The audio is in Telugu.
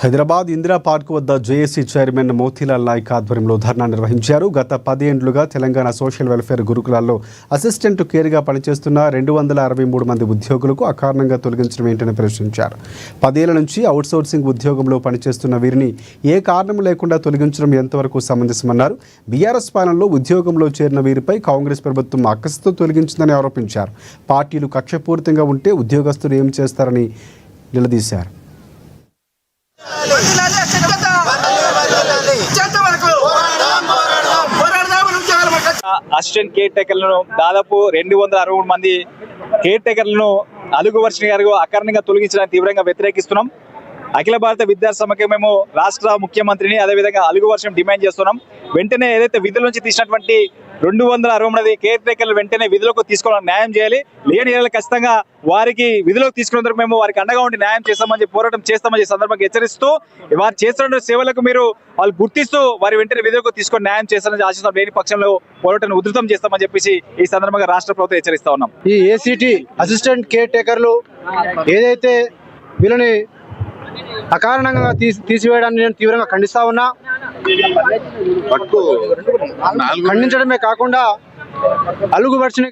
హైదరాబాద్ ఇందిరా పార్క్ వద్ద జేఏసీ చైర్మన్ మోతీలాల్ నాయక్ ఆధ్వర్యంలో ధర్నా నిర్వహించారు. గత 10 ఏళ్లుగా తెలంగాణ సోషల్ వెల్ఫేర్ గురుకులాల్లో అసిస్టెంట్ కేర్గా పనిచేస్తున్న 263 మంది ఉద్యోగులకు అకారణంగా తొలగించడం ఏంటని ప్రశ్నించారు. 10 ఏళ్ల నుంచి అవుట్సోర్సింగ్ ఉద్యోగంలో పనిచేస్తున్న వీరిని ఏ కారణం లేకుండా తొలగించడం ఎంతవరకు సమంజసమన్నారు. బీఆర్ఎస్ పాలనలో ఉద్యోగంలో చేరిన వీరిపై కాంగ్రెస్ ప్రభుత్వం అక్కసుతో తొలగించిందని ఆరోపించారు. పార్టీలు కక్షపూరితంగా ఉంటే ఉద్యోగస్తులు ఏం చేస్తారని నిలదీశారు. అసిస్టెంట్ కేర్ టేకర్లను దాదాపు 263 మంది కేర్ టేకర్లను అలుగు వర్షిణి గారు అకారణంగా తొలగించడానికి తీవ్రంగా వ్యతిరేకిస్తున్నాం. అఖిల భారత విద్యార్థి సమైక్య మేము రాష్ట్ర ముఖ్యమంత్రిని అదేవిధంగా అలుగు వర్షం డిమాండ్ చేస్తున్నాం. వెంటనే ఏదైతే విధుల నుంచి తీసినటువంటి 260 మంది కేర్ టేకర్లు వెంటనే విధులకు తీసుకోవాలని న్యాయం చేయాలి. లేని ఏళ్ళ ఖచ్చితంగా వారికి విధులకు తీసుకున్నందుకు మేము వారికి అండగా ఉండి న్యాయం చేస్తామని పోరాటం చేస్తామని సందర్భంగా హెచ్చరిస్తూ వారు చేస్తున్న సేవలకు మీరు వాళ్ళు గుర్తిస్తూ వారి వెంటనే విధులకు తీసుకొని న్యాయం చేస్తారని ఆశిస్తాం. లేని పక్షంలో పోరాటాన్ని ఉధృతం చేస్తామని చెప్పేసి ఈ సందర్భంగా రాష్ట్ర ప్రభుత్వం హెచ్చరిస్తా ఉన్నాం. ఈ ఏసీటీ అసిస్టెంట్ కేర్ టేకర్లు ఏదైతే వీళ్ళని అకారణంగా తీసివేయడాన్ని నేను తీవ్రంగా ఖండిస్తా ఉన్నా. ఖండించడమే కాకుండా అలుగు వర్షిణి